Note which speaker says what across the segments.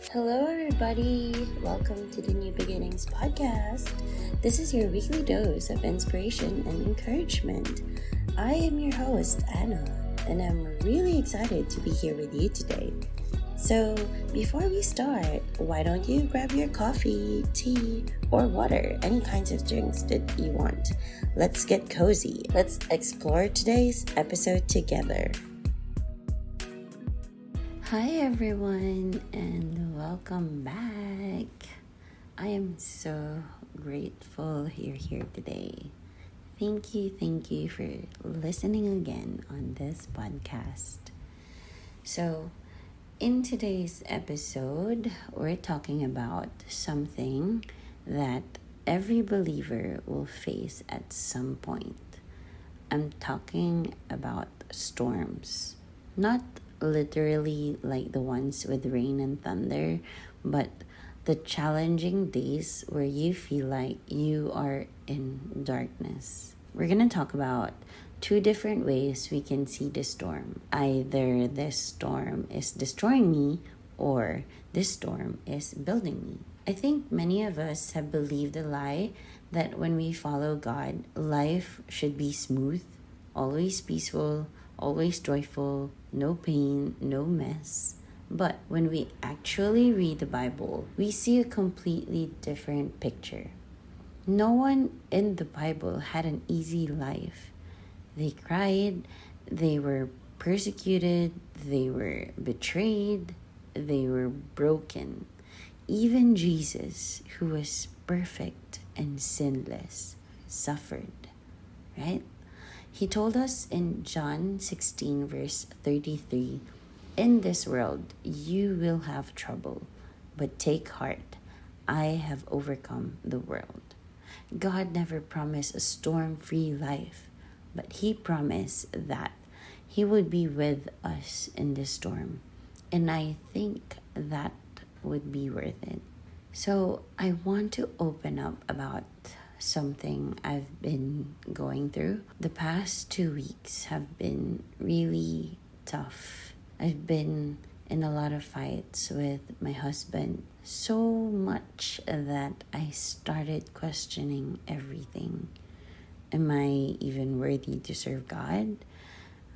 Speaker 1: Hello, everybody. Welcome to the New Beginnings podcast. This is your weekly dose of inspiration and encouragement. I am your host, Anna, and I'm really excited to be here with you today. So, before we start, why don't you grab your coffee, tea, or water, any kinds of drinks that you want? Let's get cozy. Let's explore today's episode together. Hi everyone and welcome back. I am so grateful you're here today. Thank you for listening again on this podcast. So, in today's episode, we're talking about something that every believer will face at some point. I'm talking about storms. Not literally like the ones with rain and thunder, but the challenging days where you feel like you are in darkness. We're going to talk about two different ways we can see the storm. Either this storm is destroying me or this storm is building me. I think many of us have believed the lie that when we follow God, life should be smooth, always peaceful, always joyful, no pain, no mess. But when we actually read the Bible, we see a completely different picture. No one in the Bible had an easy life. They cried, they were persecuted, they were betrayed, they were broken. Even Jesus, who was perfect and sinless, suffered, right? He told us in John 16 verse 33, "In this world you will have trouble, but take heart, I have overcome the world." God never promised a storm-free life, but He promised that He would be with us in the storm. And I think that would be worth it. So I want to open up about something I've been going through. The past 2 weeks have been really tough. I've been in a lot of fights with my husband, so much that I started questioning everything. Am I even worthy to serve God?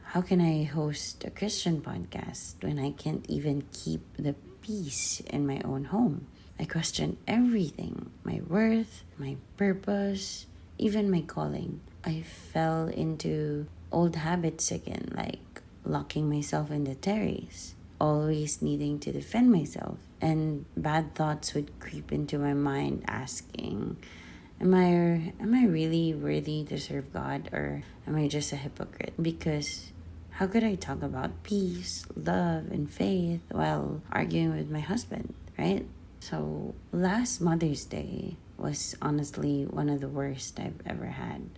Speaker 1: How can I host a Christian podcast when I can't even keep the peace in my own home? I questioned everything, my worth, my purpose, even my calling. I fell into old habits again, like locking myself in the terrace, always needing to defend myself. And bad thoughts would creep into my mind asking, Am I really worthy to serve God, or am I just a hypocrite? Because how could I talk about peace, love, and faith while arguing with my husband, right? So last Mother's Day was honestly one of the worst I've ever had.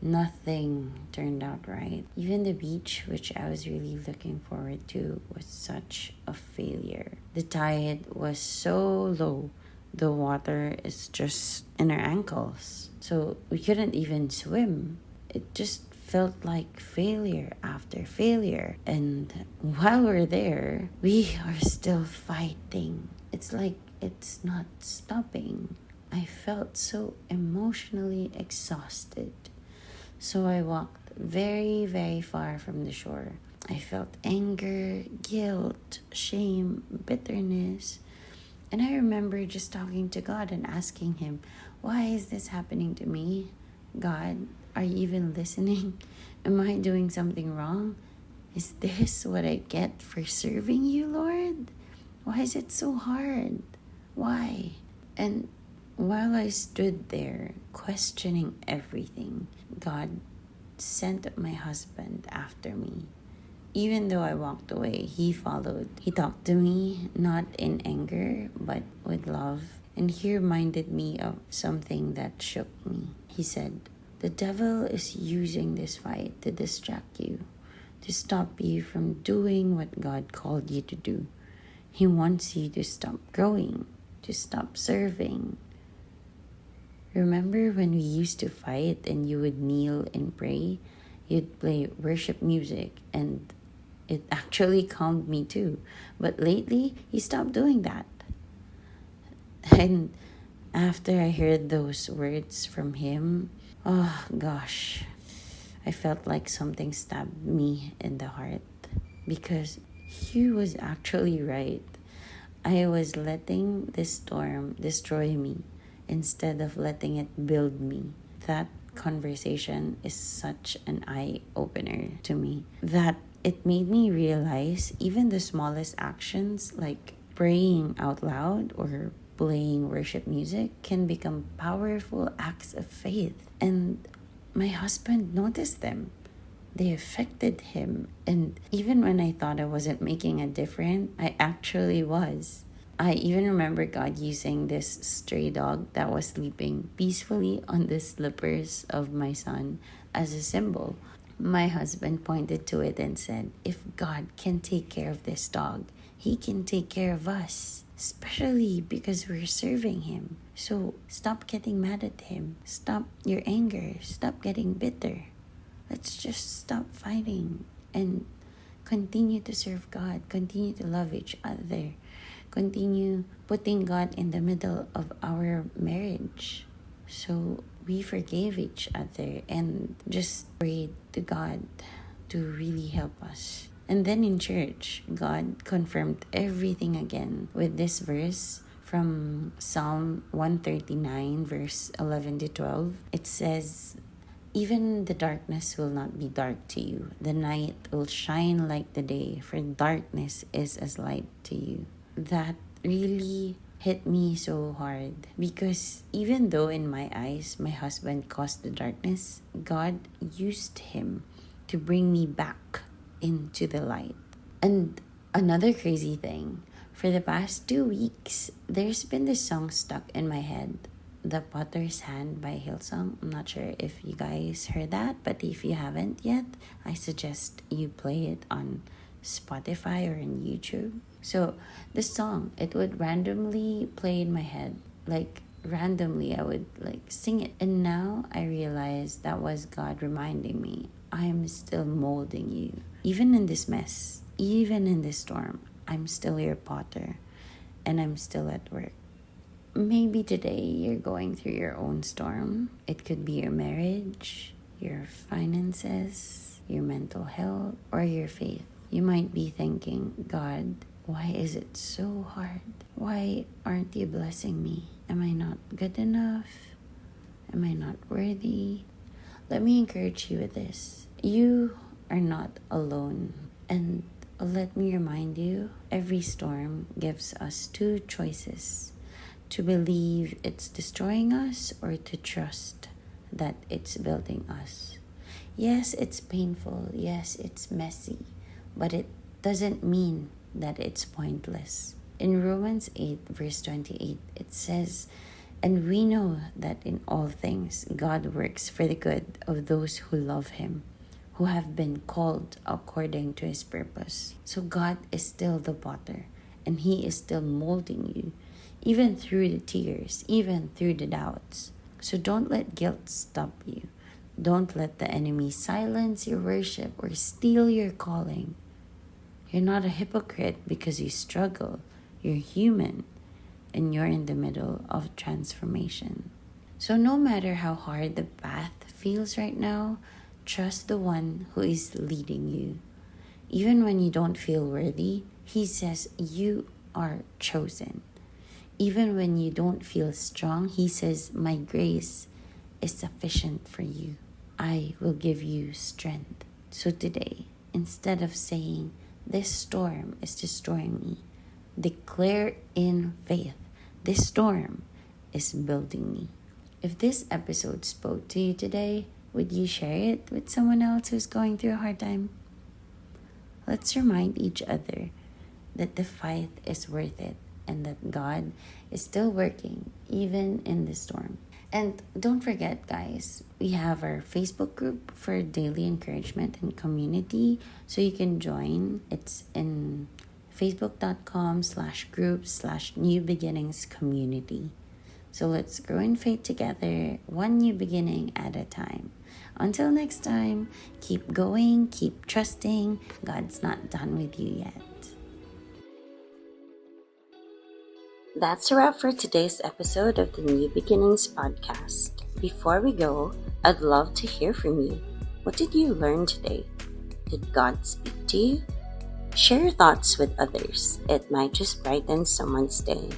Speaker 1: Nothing turned out right. Even the beach, which I was really looking forward to, was such a failure. The tide was so low. The water is just in our ankles. So we couldn't even swim. It just felt like failure after failure. And while we're there, we are still fighting. It's like it's not stopping. I felt so emotionally exhausted. So I walked very far from the shore. I felt anger, guilt, shame, bitterness. And I remember just talking to God and asking Him, why is this happening to me? God, are you even listening? Am I doing something wrong? Is this what I get for serving you, Lord? Why is it so hard? Why? And while I stood there questioning everything, God sent my husband after me. Even though I walked away, he followed. He talked to me, not in anger, but with love. And he reminded me of something that shook me. He said, "The devil is using this fight to distract you, to stop you from doing what God called you to do. He wants you to stop growing, to stop serving." Remember when we used to fight and you would kneel and pray? You'd play worship music and It actually calmed me too. But lately, he stopped doing that. And after I heard those words from him, oh gosh, I felt like something stabbed me in the heart because he was actually right. I was letting this storm destroy me instead of letting it build me. That conversation is such an eye opener to me that it made me realize even the smallest actions like praying out loud or playing worship music can become powerful acts of faith. And my husband noticed them. They affected him. And even when I thought I wasn't making a difference, I actually was. I even remember God using this stray dog that was sleeping peacefully on the slippers of my son as a symbol. My husband pointed to it and said, if God can take care of this dog, he can take care of us, especially because we're serving him. So stop getting mad at him. Stop your anger. Stop getting bitter. Let's just stop fighting and continue to serve God. Continue to love each other. Continue putting God in the middle of our marriage. So we forgave each other and just prayed to God to really help us. And then in church, God confirmed everything again with this verse from Psalm 139, verse 11 to 12. It says, even the darkness will not be dark to you. The night will shine like the day, for darkness is as light to you. That really hit me so hard because even though in my eyes my husband caused the darkness, God used him to bring me back into the light. And another crazy thing, for the past 2 weeks, there's been this song stuck in my head, The Potter's Hand by Hillsong. I'm not sure if you guys heard that, but if you haven't yet, I suggest you play it on Spotify or on YouTube. So the song, it would randomly play in my head. Like randomly I would like sing it. And now I realize that was God reminding me, I'm still molding you. Even in this mess, even in this storm, I'm still your potter and I'm still at work. Maybe today you're going through your own storm. It could be your marriage, your finances, your mental health, or your faith. You might be thinking, God, why is it so hard? Why aren't you blessing me? Am I not good enough? Am I not worthy? Let me encourage you with this. You are not alone. And let me remind you, every storm gives us two choices: to believe it's destroying us or to trust that it's building us. Yes, it's painful. Yes, it's messy. But it doesn't mean that it's pointless. In Romans 8, verse 28, it says, and we know that in all things God works for the good of those who love him, who have been called according to his purpose. So God is still the potter, and he is still molding you, even through the tears, even through the doubts. So don't let guilt stop you. Don't let the enemy silence your worship or steal your calling. You're not a hypocrite because you struggle. You're human, and you're in the middle of transformation. So no matter how hard the path feels right now, trust the one who is leading you. Even when you don't feel worthy, he says you are chosen. Even when you don't feel strong, he says, my grace is sufficient for you. I will give you strength. So today, instead of saying, this storm is destroying me, declare in faith, this storm is building me. If this episode spoke to you today, would you share it with someone else who's going through a hard time? Let's remind each other that the fight is worth it and that God is still working even in the storm. And don't forget, guys, we have our Facebook group for daily encouragement and community, so you can join. It's in facebook.com/group/New Beginnings Community. So let's grow in faith together, one new beginning at a time. Until next time, keep going, keep trusting. God's not done with you yet. That's a wrap for today's episode of the New Beginnings podcast. Before we go, I'd love to hear from you. What did you learn today? Did God speak to you? Share your thoughts with others. It might just brighten someone's day.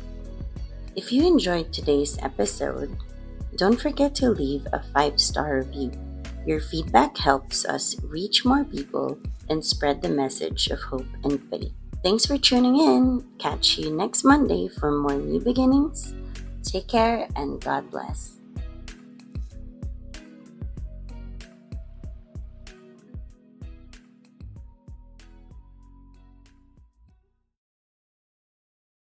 Speaker 1: If you enjoyed today's episode, don't forget to leave a 5-star review. Your feedback helps us reach more people and spread the message of hope and faith. Thanks for tuning in. Catch you next Monday for more new beginnings. Take care and God bless.